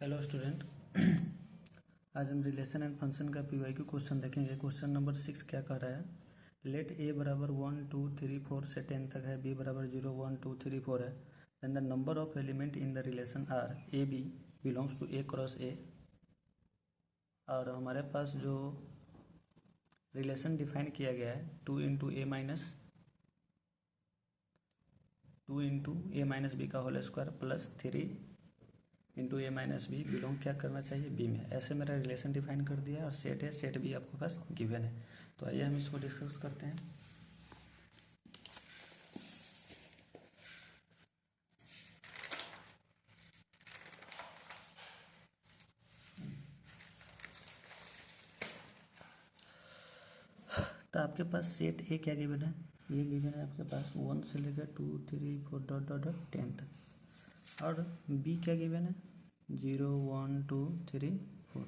Hello student. आज हम relation and function का पीवाईक्यू क्वेश्चन देखेंगे। क्वेश्चन नंबर 6 क्या कह रहा है? लेट ए बराबर 1 2 3 4 से 10 तक है, बी बराबर 0 1 2 3 4 है। Then the number of element in the relation are A B belongs to A cross A. और हमारे पास जो रिलेशन डिफाइन किया गया है 2 इंटू ए माइनस बी का whole square plus 3 into A minus B belong क्या करना चाहिए बी में। ऐसे मेरा रिलेशन डिफाइन कर दिया है और सेट है, सेट भी आपके पास गिवन है। तो आइए हम इसको डिस्कस करते हैं। तो आपके पास सेट ए क्या गिवन है? ये गिवन है आपके पास 1 से लेकर 2 3 4 डॉट डॉट डॉट 10 तक। और बी क्या गिवन है? 0 1 2 3 4।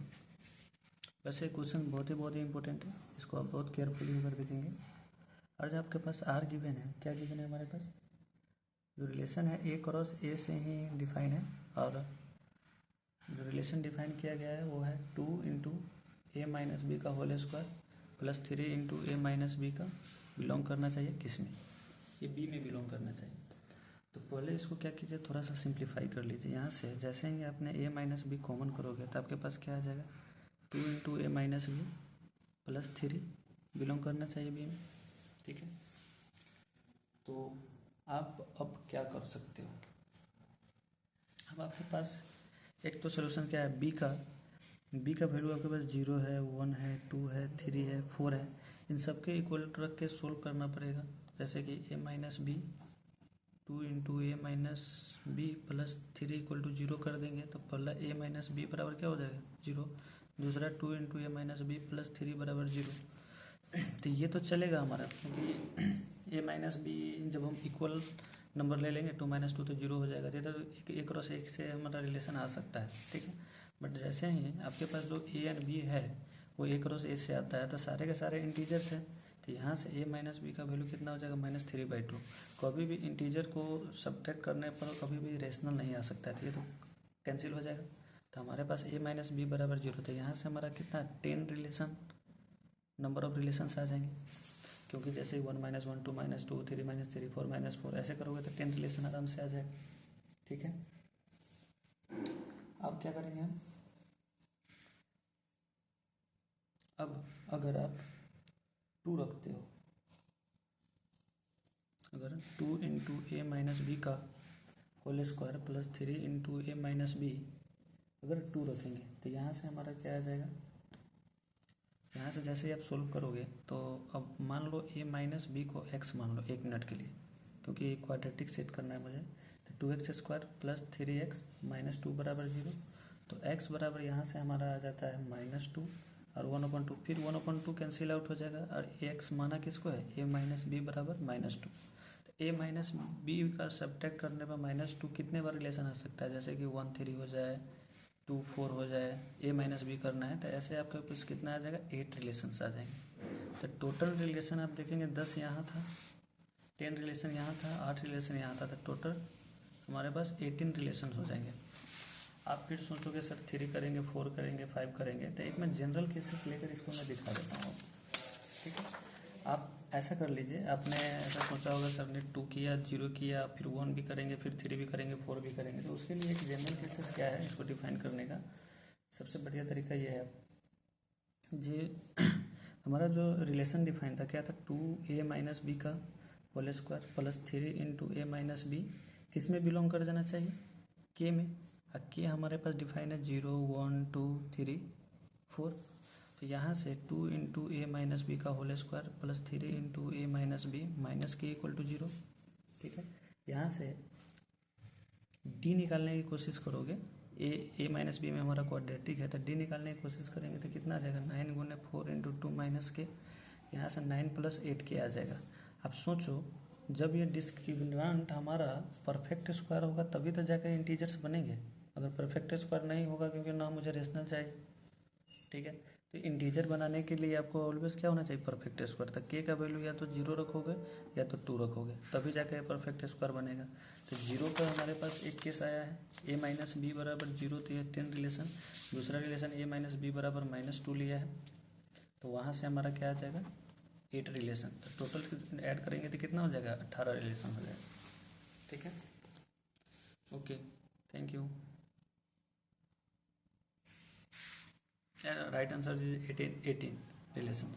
वैसे क्वेश्चन बहुत ही इंपॉर्टेंट है, इसको आप बहुत केयरफुली होकर देखेंगे। और जो आपके पास आर गिवन है, क्या गिवन है हमारे पास? जो रिलेशन है ए क्रॉस ए से ही डिफाइन है। और जो रिलेशन डिफाइन किया गया है वो है 2 इंटू ए माइनस बी का whole square plus 3 into A minus B का बिलोंग करना चाहिए किस में? ये बी में बिलोंग करना चाहिए। तो पहले इसको क्या कीजिए, थोड़ा सा सिंप्लीफाई कर लीजिए। यहाँ से जैसे ही आपने ए माइनस बी कॉमन करोगे तो आपके पास क्या आ जाएगा? 2 into A minus B plus 3 belong करना चाहिए बी में। ठीक है, तो आप अब क्या कर सकते हो? अब आपके पास एक तो सोल्यूशन क्या है, बी का वैल्यू आपके पास 0 है 1 है 2 है 3 है 4 है। इन सबके इक्वल रख के सोल्व करना पड़ेगा। जैसे कि A minus B 2 into A minus B plus 3 equal to 0 कर देंगे तो पहला ए माइनस बी बराबर क्या हो जाएगा? 0। दूसरा 2 into A minus B plus 3 बराबर 0। तो ये तो चलेगा हमारा, क्योंकि ए माइनस बी जब हम इक्वल नंबर ले लेंगे 2 माइनस 2 तो 0 हो जाएगा। तो एक क्रॉस एक से हमारा रिलेशन आ सकता है। ठीक है, बट जैसे ही आपके पास जो ए एंड बी है वो ए क्रॉस ए से आता है तो सारे के सारे इंटीजर्स हैं। तो यहाँ से ए माइनस बी का वैल्यू कितना हो जाएगा? -3/2। कभी भी इंटीजर को सब्ट्रैक्ट करने पर कभी भी रेशनल नहीं आ सकता है, तो ये तो कैंसिल हो जाएगा। तो हमारे पास ए माइनस बी बराबर 0। तो यहाँ से हमारा कितना 10 रिलेशन नंबर ऑफ रिलेशंस आ जाएंगे, क्योंकि जैसे 1 -1 2 -2 3 -3 4 -4 ऐसे करोगे तो 10 रिलेशन आराम से आ जाएगा। ठीक है, अब क्या करेंगे हम? अब अगर आप 2 रखते हो, अगर 2 इंटू ए माइनस बी का whole square plus 3 into A minus B अगर 2 रखेंगे तो यहाँ से हमारा क्या आ जाएगा? यहाँ से जैसे ही आप सोल्व करोगे तो अब मान लो ए माइनस बी को x मान लो 1 मिनट के लिए, क्योंकि क्वाड्रेटिक सेट करना है मुझे। तो 2x² प्लस 3x माइनस 2 बराबर 0। तो x बराबर यहाँ से हमारा आ जाता है -2 और 1/2, फिर 1/2 कैंसिल आउट हो जाएगा। और x माना किसको है? ए माइनस बी बराबर -2। तो ए माइनस बी का सब्ट्रैक्ट करने पर -2 कितने बार रिलेशन आ सकता है? जैसे कि 1 3 हो जाए, 2 4 हो जाए, ए माइनस बी करना है तो ऐसे आपका कुछ कितना आ जाएगा? 8 रिलेशंस आ जाएंगे। तो टोटल रिलेशन आप देखेंगे 10 यहाँ था, 10 रिलेशन यहाँ था, 8 रिलेशन यहाँ था, तो टोटल हमारे पास 18 रिलेशन हो जाएंगे। आप फिर सोचोगे सर 3 करेंगे, 4 करेंगे, 5 करेंगे, तो एक मैं जनरल केसेस लेकर इसको मैं दिखा देता हूँ। ठीक है, आप ऐसा कर लीजिए। आपने ऐसा सोचा होगा सर ने 2 किया, 0 किया, फिर 1 भी करेंगे, फिर 3 भी करेंगे, 4 भी करेंगे। तो उसके लिए एक जनरल केसेस क्या है, इसको डिफाइन करने का सबसे बढ़िया तरीका ये है जी। हमारा जो रिलेशन डिफाइन था क्या था? 2a माइनस बी का whole square plus 3 into A minus B किस में बिलोंग कर जाना चाहिए? के में। और के हमारे पास डिफाइन है 0 1 2 3 4। तो यहाँ से 2 इंटू ए माइनस बी का whole square plus 3 into A minus B minus के इक्वल टू 0। ठीक है, यहाँ से डी निकालने की कोशिश करोगे। ए माइनस बी में हमारा क्वाड्रेटिक है तो डी निकालने की कोशिश करेंगे तो कितना आ जाएगा? 9 गुने 4 इंटू 2 माइनस के, यहाँ से 9 + 8 के आ जाएगा। अब सोचो, जब ये डिस्क्रिमिनेंट हमारा परफेक्ट स्क्वायर होगा तभी तो जाकर इंटीजर्स बनेंगे। अगर परफेक्ट स्क्वायर नहीं होगा, क्योंकि ना मुझे रेशनल चाहिए। ठीक है, तो इंटीजर बनाने के लिए आपको ऑलवेज क्या होना चाहिए, परफेक्ट स्क्वायर। तक के का वैल्यू या तो 0 रखोगे या तो 2 रखोगे, तभी जाके परफेक्ट स्क्वायर बनेगा। तो 0 का हमारे पास एक केस आया है, ए माइनस बी बराबर 0, तो ये 10 रिलेशन। दूसरा रिलेशन ए माइनस बी बराबर -2 लिया है, तो वहाँ से हमारा क्या आ जाएगा 8 रिलेशन। तो टोटल ऐड करेंगे तो कितना हो जाएगा 18 रिलेशन हो जाएगा। ठीक है, okay, thank you. Right answer is 18 relation.